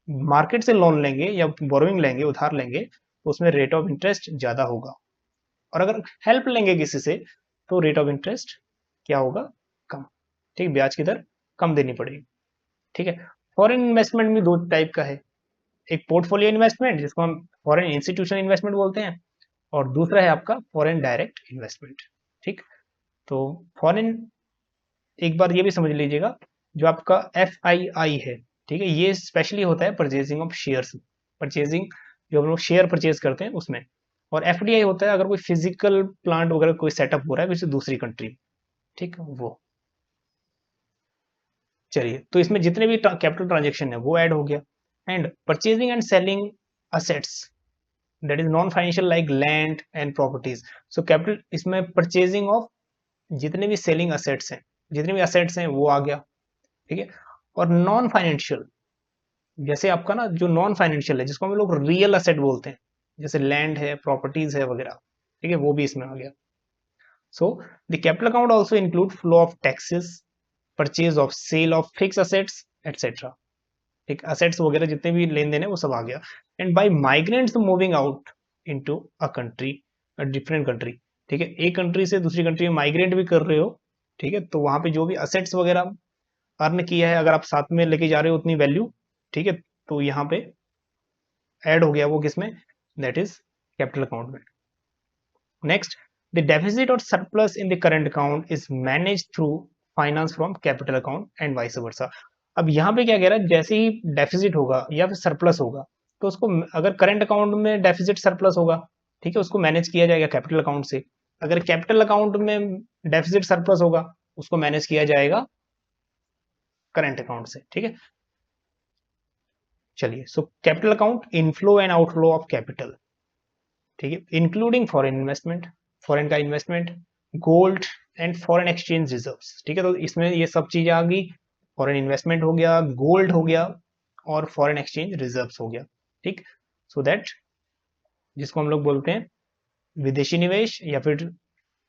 मार्केट से लोन लेंगे या बोरोइंग लेंगे, उधार लेंगे, तो उसमें रेट ऑफ इंटरेस्ट ज्यादा होगा। और अगर हेल्प लेंगे किसी से, तो रेट ऑफ इंटरेस्ट क्या होगा, कम। ठीक, ब्याज की दर कम देनी पड़ेगी। ठीक है, फॉरेन इन्वेस्टमेंट भी दो टाइप का है। एक पोर्टफोलियो इन्वेस्टमेंट, जिसको हम फॉरेन इंस्टीट्यूशन इन्वेस्टमेंट बोलते हैं, और दूसरा है आपका फॉरेन डायरेक्ट इन्वेस्टमेंट। ठीक, तो फॉरेन, एक बार ये भी समझ लीजिएगा, जो आपका FII है, ठीक है, ये स्पेशली होता है परचेजिंग ऑफ शेयर्स। परचेजिंग, जो हम लोग शेयर परचेज करते हैं उसमें। और FDI होता है अगर कोई फिजिकल प्लांट वगैरह कोई सेटअप हो रहा है किसी दूसरी कंट्री में। ठीक, वो। चलिए, तो इसमें जितने भी कैपिटल ट्रांजेक्शन है वो ऐड हो गया। And purchasing and selling assets, that is non financial like land and properties. So capital, इसमें परचेजिंग ऑफ जितने भी सेलिंग असेट्स हैं, जितने भी असेट्स हैं वो आ गया। ठीक है, और नॉन फाइनेंशियल, जैसे आपका ना जो नॉन फाइनेंशियल है, जिसको हम लोग रियल असेट बोलते हैं, जैसे लैंड है, प्रॉपर्टीज है वगैरह। ठीक है, वो भी इसमें आ गया। So the capital account also include flow of taxes, purchase of sale of fix assets etcetera. ठीक, असेट्स वगैरह जितने भी लेन देन है वो सब आ गया। And by migrants moving out into a country, a different country. ठीक है, एक कंट्री से दूसरी कंट्री में माइग्रेट भी कर रहे हो, ठीक है, तो वहां पे जो भी असेट्स वगैरह अर्न किया है, अगर आप साथ में लेके जा रहे हो उतनी वैल्यू, ठीक है, तो यहाँ पे ऐड हो गया वो किसमें, दैट इज कैपिटल अकाउंट में। नेक्स्ट, द डेफिसिट और surplus in the current account is manage through finance from capital account and vice versa. अब यहाँ पे क्या कह रहा है, जैसे ही डेफिसिट होगा या फिर सरप्लस होगा, तो उसको, अगर करंट अकाउंट में डेफिसिट सरप्लस होगा, ठीक है, उसको मैनेज किया जाएगा कैपिटल अकाउंट से। अगर कैपिटल अकाउंट में डेफिसिट सरप्लस होगा, उसको मैनेज किया जाएगा करंट अकाउंट से। ठीक है, चलिए, so capital account, inflow and outflow of capital. ठीक है, इंक्लूडिंग फॉरेन इन्वेस्टमेंट, फॉरेन का investment, gold and foreign exchange reserves. ठीक है, तो इसमें ये सब चीजें आ गई। फॉरेन इन्वेस्टमेंट हो गया, गोल्ड हो गया, और फॉरेन एक्सचेंज रिजर्व्स हो गया। ठीक, सो दैट, जिसको हम लोग बोलते हैं विदेशी निवेश या फिर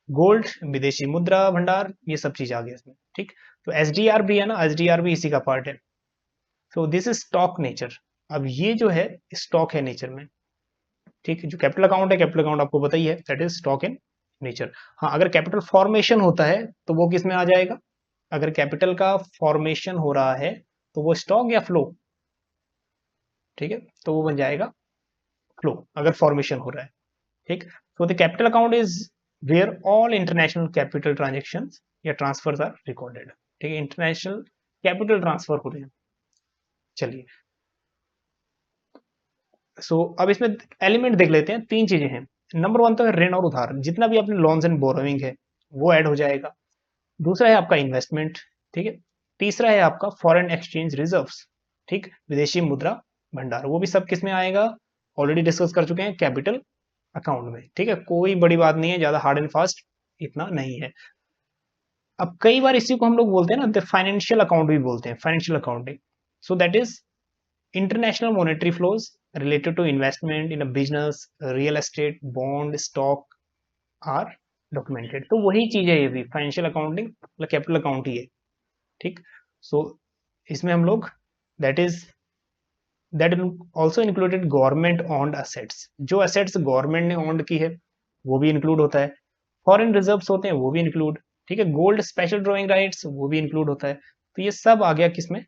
गोल्ड, विदेशी मुद्रा भंडार, ये सब चीज आ गया इसमें। ठीक, तो SDR भी है ना, SDR भी इसी का पार्ट है। तो दिस इज स्टॉक नेचर। अब ये जो है स्टॉक है नेचर में। ठीक है, जो कैपिटल अकाउंट है, कैपिटल अकाउंट आपको पता ही है, that is stock in nature. हाँ, अगर कैपिटल फॉर्मेशन होता है तो वो किस में आ जाएगा, अगर कैपिटल का फॉर्मेशन हो रहा है तो वो स्टॉक या फ्लो। ठीक है, तो वो बन जाएगा फ्लो, अगर फॉर्मेशन हो रहा है। ठीक, so the capital account is where all international capital transaction या ट्रांसफर आर रिकॉर्डेड। ठीक है, इंटरनेशनल कैपिटल ट्रांसफर हो रहे हैं। चलिए, अब इसमें एलिमेंट देख लेते हैं, तीन चीजें हैं। नंबर वन तो है ऋण और उधार, जितना भी अपने लोन्स एंड बोरोइंग है वो ऐड हो जाएगा। दूसरा है आपका इन्वेस्टमेंट। ठीक है, तीसरा है आपका फॉरेन एक्सचेंज रिजर्व्स। ठीक, विदेशी मुद्रा भंडार, वो भी सब किस में आएगा, ऑलरेडी डिस्कस कर चुके हैं, कैपिटल अकाउंट में। ठीक है, कोई बड़ी बात नहीं है, ज्यादा हार्ड एंड फास्ट इतना नहीं है। अब कई बार इसी को हम लोग बोलते हैं ना, फाइनेंशियल अकाउंट भी बोलते हैं, financial accounting. So that is international monetary flows related to investment in a business, real estate, bond, stock are documented। तो वही चीज है, ये भी फाइनेंशियल अकाउंटिंग मतलब कैपिटल अकाउंट ही है। ठीक, सो इसमें हम लोग, that is that also included government owned assets, जो असेट्स गवर्नमेंट ने ऑन्ड की है वो भी इंक्लूड होता है। फॉरेन रिजर्व्स होते हैं वो भी इंक्लूड, ठीक है। गोल्ड स्पेशल ड्रॉइंग राइट्स वो भी इंक्लूड होता है। तो ये सब आ गया किसमें,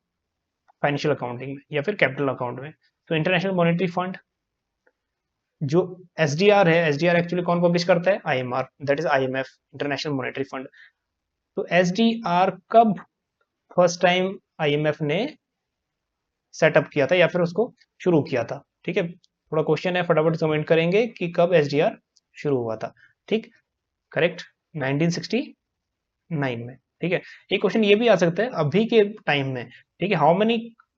फाइनेंशियल अकाउंटिंग में या फिर कैपिटल अकाउंट में। तो इंटरनेशनल मॉनेटरी फंड, जो एसडीआर है, एसडीआर एक्चुअली कौन पब्लिश करता है, IMR, that is IMF, international monetary fund. तो एसडीआर कब फर्स्ट टाइम आईएमएफ ने सेटअप किया था या फिर उसको शुरू किया था, ठीक है। थोड़ा क्वेश्चन है, फटाफट कमेंट करेंगे कि कब एसडीआर शुरू हुआ था, ठीक। करेक्ट, 1969 में, ठीक है। एक क्वेश्चन ये भी आ सकता है अभी के टाइम में, ठीक है, how many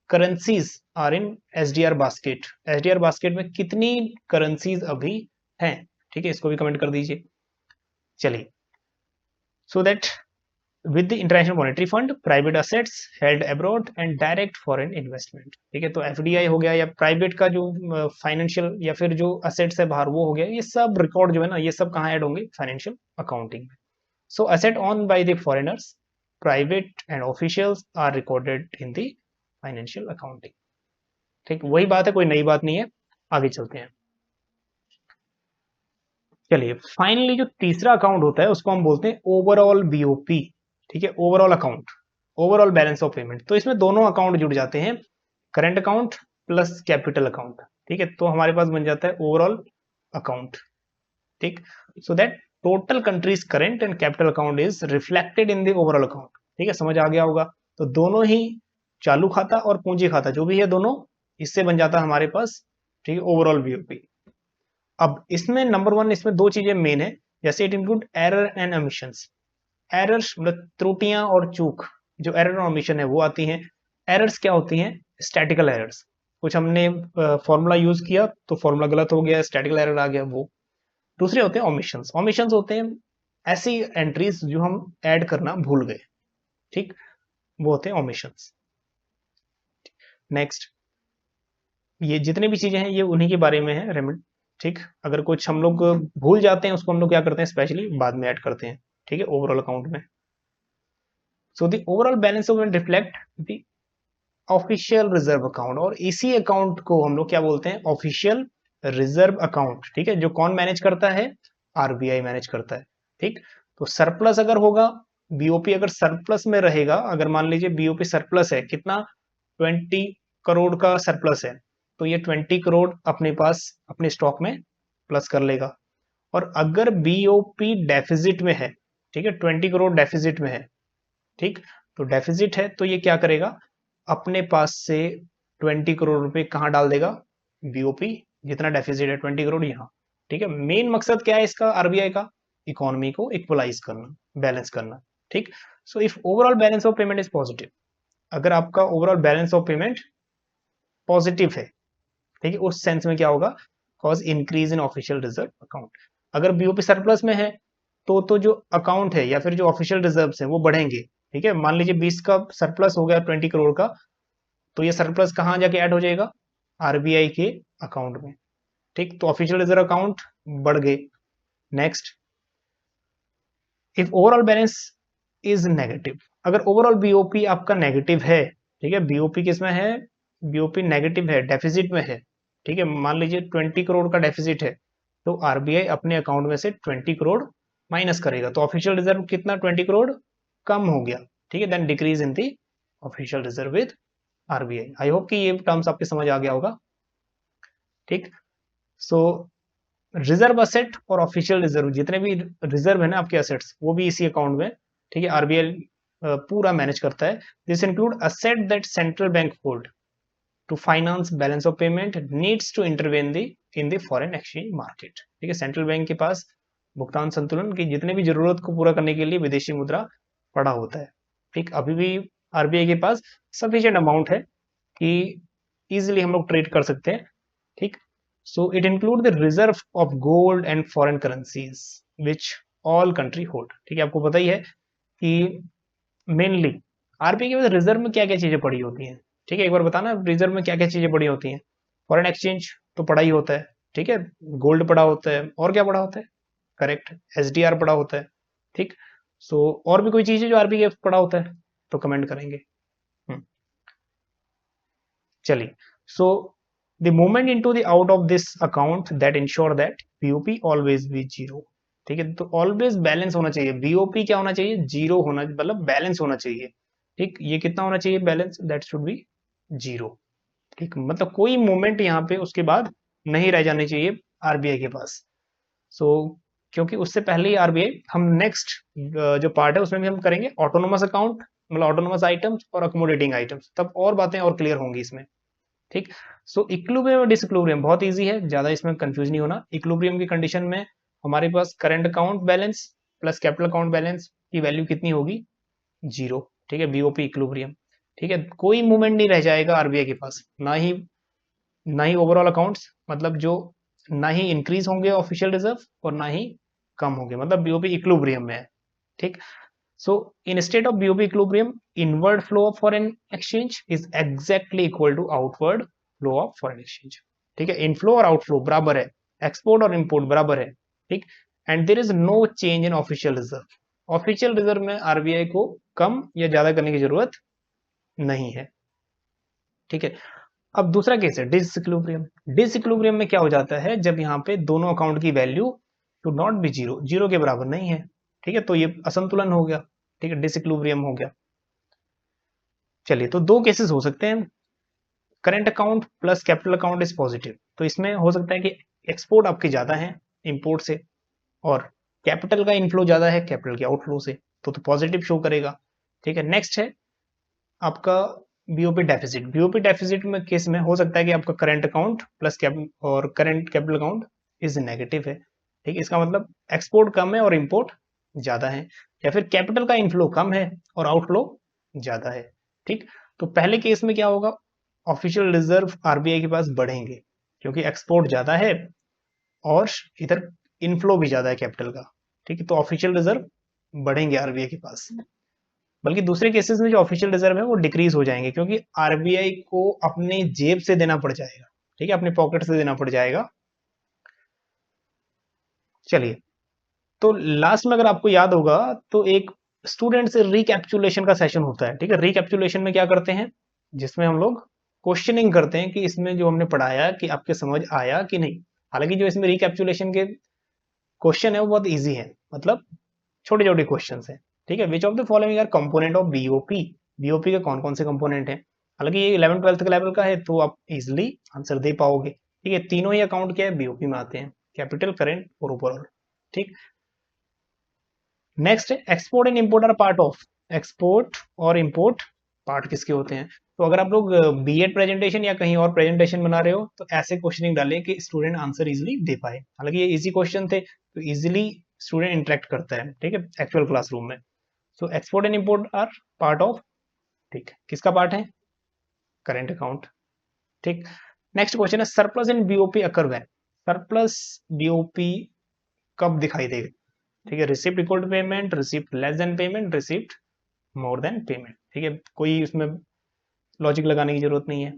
currencies are in SDR basket, SDR basket में कितनी करेंसीज अभी हैं, ठीक है, इसको भी कमेंट कर दीजिए। चलिए, so that with the international monetary fund, private assets held abroad and direct foreign investment, ठीक है। तो एफडीआई हो गया या प्राइवेट का जो फाइनेंशियल या फिर जो असेट्स है बाहर वो हो गया, ये सब रिकॉर्ड जो है ना, ये सब कहाँ ऐड होंगे, फाइनेंशियल अकाउंटिंग में। So asset owned by the foreigners, private and officials are recorded in the financial accounting, ठीक, वही बात है, कोई नई बात नहीं है। आगे चलते हैं। चलिए, फाइनली जो तीसरा अकाउंट होता है उसको हम बोलते हैं ओवरऑल बीओपी, ठीक है, overall account, overall balance of payment. तो इसमें दोनों अकाउंट जुड़ जाते हैं, current account plus capital account, ठीक है। तो हमारे पास बन जाता है ओवरऑल अकाउंट, ठीक। So that total countries current and capital account is reflected in the overall account, ठीक है, समझ आ गया होगा। तो दोनों ही चालू खाता और पूंजी खाता जो भी है दोनों, इससे बन जाता है हमारे पास, ठीक है, ओवरऑल बीओपी। अब इसमें नंबर वन, इसमें दो चीजें मेन है, जैसे it include error and omissions. Errors मतलब त्रुटियां और चूक, जो एरर और ओमिशन है वो आती हैं। एरर्स क्या होती हैं, स्टैटिकल एरर्स, कुछ हमने फॉर्मूला यूज किया तो फॉर्मूला गलत हो गया, स्टैटिकल एरर आ गया वो। दूसरे होते हैं ओमिशंस, ओमिशंस होते हैं ऐसी एंट्रीज जो हम ऐड करना भूल गए, ठीक, वो होते हैं ओमिशंस। नेक्स्ट, ये जितने भी चीजें हैं ये उन्हीं के बारे में है रेमेड, ठीक। अगर कुछ हम लोग भूल जाते हैं उसको हम लोग क्या करते हैं, स्पेशली बाद में ऐड करते हैं, ठीक है, ओवरऑल अकाउंट में। So the overall balance of reflect the official reserve account, और इसी अकाउंट को हम लोग क्या बोलते हैं, ऑफिशियल रिजर्व अकाउंट, ठीक है। जो कौन मैनेज करता है, आरबीआई मैनेज करता है, ठीक। तो सरप्लस अगर होगा, बीओपी अगर सरप्लस में रहेगा, अगर मान लीजिए बीओपी सरप्लस है, कितना, 20 करोड़ का सरप्लस है, तो ये 20 करोड़ अपने पास अपने स्टॉक में प्लस कर लेगा। और अगर बीओपी डेफिजिट में है, ठीक है, 20 करोड़ डेफिजिट में है, ठीक, तो डेफिजिट है तो ये क्या करेगा, अपने पास से 20 करोड़ रुपए कहां डाल देगा, बीओपी, जितना डेफिसिट है 20 करोड़ यहाँ, ठीक है। मेन मकसद क्या है इसका, आरबीआई का, इकोनॉमी को इक्वलाइज करना, बैलेंस करना, ठीक। So if overall balance of payment is positive, अगर आपका overall balance of payment positive है, ठीक है, उस सेंस में क्या होगा, cause increase in official reserve account. अगर बीओपी सरप्लस में है तो जो अकाउंट है या फिर जो ऑफिशियल रिजर्व है वो बढ़ेंगे, ठीक है। मान लीजिए 20 का सरप्लस हो गया 20 करोड़ का, तो ये सरप्लस कहां जाके ऐड हो जाएगा, आरबीआई के अकाउंट में, ठीक। तो ऑफिशियल रिजर्व अकाउंट बढ़ गए। Next, if overall balance is negative, अगर ओवरऑल बीओपी आपका नेगेटिव है, ठीक है, बीओपी किसमें है, बीओपी नेगेटिव है, डेफिसिट में है, ठीक है, मान लीजिए 20 करोड़ का डेफिसिट है, तो आरबीआई अपने अकाउंट में से 20 करोड़ माइनस करेगा, तो ऑफिशियल रिजर्व कितना, 20 करोड़ कम हो गया, ठीक है। Then decrease in the official reserve with RBI. I hope कि ये टर्म्स आपके समझ आ गया होगा, ठीक। सो रिजर्व असेट और ऑफिशियल रिजर्व, जितने भी रिजर्व है ना आपके असेट्स, वो भी इसी अकाउंट में, ठीक है, आरबीआई पूरा मैनेज करता है। This include asset that central bank hold to finance balance of payment needs to intervene the in the foreign exchange market, ठीक है। सेंट्रल बैंक के पास भुगतान संतुलन की जितने भी जरूरत को पूरा करने के लिए विदेशी मुद्रा पड़ा होता है, ठीक। अभी भी आरबीआई के पास सफिशिएंट अमाउंट है कि इजिली हम लोग ट्रेड कर सकते हैं, ठीक। So it include the reserve of gold and foreign currencies which all country hold, ठीक है। आपको पता ही है कि मेनली आरबीआई के पास रिजर्व में क्या क्या चीजें पड़ी होती हैं, ठीक है। एक बार बताना रिजर्व में क्या क्या चीजें पड़ी होती हैं, फॉरेन एक्सचेंज तो पड़ा ही होता है, ठीक है, गोल्ड पड़ा होता है, और क्या पड़ा होता है, करेक्ट, एसडीआर पड़ा होता है, ठीक। सो और भी कोई चीज है जो आरबीआई पड़ा होता है तो कमेंट करेंगे। चलिए, so the movement into the out of this account that ensure that BOP always be zero. ठीक है, तो ऑलवेज बैलेंस होना चाहिए। बीओपी क्या होना चाहिए? जीरो होना, मतलब बैलेंस होना चाहिए। ठीक, ये कितना होना चाहिए balance? That should be zero. ठीक, मतलब कोई मूवमेंट यहाँ पे उसके बाद नहीं रह जानी चाहिए आरबीआई के पास। सो क्योंकि उससे पहले ही आरबीआई, हम नेक्स्ट जो पार्ट है उसमें भी हम करेंगे ऑटोनोमस अकाउंट, मतलब ऑटोनोमस आइटम्स और अकोमोडेटिंग आइटम्स, तब और बातें और क्लियर होंगी इसमें। ठीक, सो इक्विलिब्रियम और डिसइक्विलिब्रियम बहुत इजी है, ज्यादा इसमें कंफ्यूज नहीं होना। इक्विलिब्रियम की कंडीशन में हमारे पास current account balance plus capital account balance की वैल्यू कितनी होगी? जीरो। ठीक है, बीओपी इक्विलिब्रियम। ठीक है, कोई मूवमेंट नहीं रह जाएगा आरबीआई के पास, ना ही ओवरऑल अकाउंट्स, मतलब जो ना ही इंक्रीज होंगे ऑफिशियल रिजर्व और ना ही कम होंगे, मतलब बीओपी इक्विलिब्रियम में है। ठीक, so in state of BOP equilibrium, inward flow of foreign exchange is exactly equal to outward flow of foreign exchange। ठीक है, इनफ्लो और आउटफ्लो बराबर है, एक्सपोर्ट और इंपोर्ट बराबर है। ठीक, and there is no change in official reserve. Official reserve में आरबीआई को कम या ज्यादा करने की जरूरत नहीं है। ठीक है, अब दूसरा केस है डिसइक्विलिब्रियम। डिसइक्विलिब्रियम में क्या हो जाता है? जब यहाँ पे दोनों अकाउंट की value to not be zero, zero के बराबर नहीं है। ठीक है, तो ये असंतुलन हो गया। ठीक है, डिसइक्विलिब्रियम हो गया। चलिए, तो दो केसेस हो सकते हैं। Current account plus capital account is positive, तो इसमें हो सकता है कि एक्सपोर्ट आपके ज्यादा है इंपोर्ट से, और कैपिटल का इनफ्लो ज्यादा है कैपिटल के आउटफ्लो से, तो पॉजिटिव शो करेगा। ठीक है, नेक्स्ट है आपका बीओपी डेफिसिट। बीओपी डेफिसिट में केस में हो सकता है कि आपका करंट अकाउंट प्लस और current capital account is negative है। ठीक, इसका मतलब एक्सपोर्ट कम है और इंपोर्ट ज्यादा है, या फिर कैपिटल का इनफ्लो कम है और आउटफ्लो ज्यादा है। ठीक, तो पहले केस में क्या होगा? ऑफिशियल रिजर्व आरबीआई के पास बढ़ेंगे क्योंकि एक्सपोर्ट ज्यादा है और इधर इनफ्लो भी ज्यादा है कैपिटल का। ठीक है, तो ऑफिशियल रिजर्व बढ़ेंगे आरबीआई के पास। बल्कि दूसरे केसेस में जो ऑफिशियल रिजर्व है वो डिक्रीज हो जाएंगे क्योंकि आरबीआई को अपने जेब से देना पड़ जाएगा। ठीक है, अपने पॉकेट से देना पड़ जाएगा। चलिए, तो लास्ट में अगर आपको याद होगा तो एक स्टूडेंट से रिकैप्चुलेशन का सेशन होता है। ठीक है, रिकैप्चुलेशन में क्या करते हैं? जिसमें हम लोग क्वेश्चनिंग करते हैं कि इसमें जो हमने पढ़ाया कि आपके समझ आया कि नहीं। हालांकि जो इसमें रिकैप्चुलेशन के क्वेश्चन है वो बहुत इजी है, मतलब छोटे छोटे क्वेश्चन है। ठीक है, विच of the following R component of BOP? BOP के कौन कौन से कंपोनेंट हैं? हालांकि ये 11th 12th के लेवल का है तो आप इजिली आंसर दे पाओगे। ठीक है, तीनों ही अकाउंट क्या है? बीओपी में आते हैं, कैपिटल, करेंट और ओवरऑल। ठीक, नेक्स्ट है export and import are part of. Export और इंपोर्ट पार्ट किसके होते हैं? तो अगर आप लोग बीएड प्रेजेंटेशन या कहीं और प्रेजेंटेशन बना रहे हो तो ऐसे क्वेश्चनिंग डालें कि स्टूडेंट आंसर इजिली दे पाए। हालांकि ये इजी क्वेश्चन थे तो इजिली स्टूडेंट इंटरेक्ट करता है। ठीक है, एक्चुअल क्लासरूम में। So export and import are part of. ठीक, किसका पार्ट है? Current account. ठीक, नेक्स्ट क्वेश्चन है surplus in BOP occur when. Surplus BOP कब दिखाई देगा? ठीक है, receipt equal to payment, receipt less than payment, receipt more than payment. ठीक है, कोई उसमें लॉजिक लगाने की जरूरत नहीं है।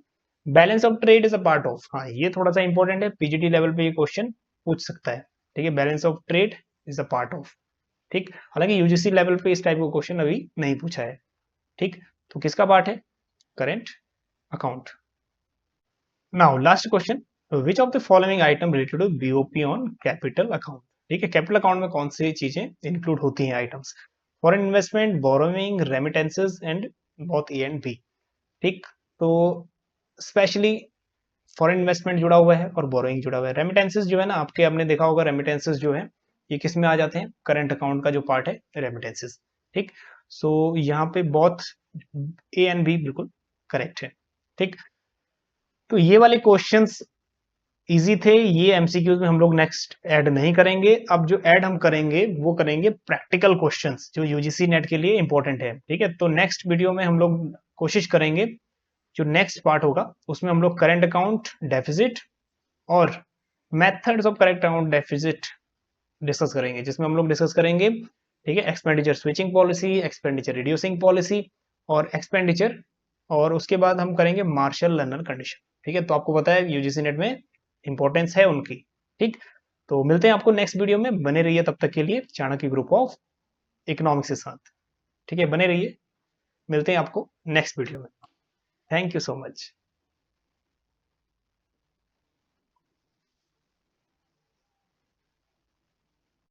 Balance of trade is a part of. हाँ, ये थोड़ा सा इंपॉर्टेंट है, पीजीटी लेवल पे ये क्वेश्चन पूछ सकता है। ठीक है, balance of trade is a part of. ठीक, हालांकि यूजीसी लेवल पे इस टाइप का क्वेश्चन अभी नहीं पूछा है। ठीक, तो किसका पार्ट है? Current account. Now last question, which of the following item related to BOP on capital account? ठीक है, कैपिटल अकाउंट में कौन सी चीजें इंक्लूड होती हैं items? Foreign investment, borrowing, remittances and both A and B. ठीक, तो स्पेशली फॉरेन इन्वेस्टमेंट जुड़ा हुआ है और बोरोइंग जुड़ा हुआ है। रेमिटेंसेस जो है ना, आपके आपने देखा होगा रेमिटेंसेस जो है ये किस में आ जाते हैं? करंट अकाउंट का जो पार्ट है रेमिटेंसेस। ठीक, सो यहाँ पे बोथ ए एंड बी बिल्कुल करेक्ट है। ठीक, तो ये वाले क्वेश्चंस इजी थे, ये एमसीक्यूज में हम लोग नेक्स्ट ऐड नहीं करेंगे। अब जो ऐड हम करेंगे वो करेंगे प्रैक्टिकल क्वेश्चंस जो यूजीसी नेट के लिए इंपॉर्टेंट है। ठीक है, तो नेक्स्ट वीडियो में हम लोग कोशिश करेंगे, जो नेक्स्ट पार्ट होगा उसमें हम लोग करंट अकाउंट डेफिसिट और methods of current account deficit discuss करेंगे, जिसमें हम लोग डिस्कस करेंगे ठीक है expenditure switching policy, expenditure reducing policy और एक्सपेंडिचर, और उसके बाद हम करेंगे मार्शल लर्नर कंडीशन। ठीक है, तो आपको पता है यूजीसी नेट में इंपॉर्टेंस है उनकी। ठीक, तो मिलते हैं आपको नेक्स्ट वीडियो में, बने रहिए तब तक के लिए चाणक्य ग्रुप ऑफ इकोनॉमिक्स के साथ। ठीक है, बने रहिए, मिलते हैं आपको नेक्स्ट वीडियो में। Thank you so much.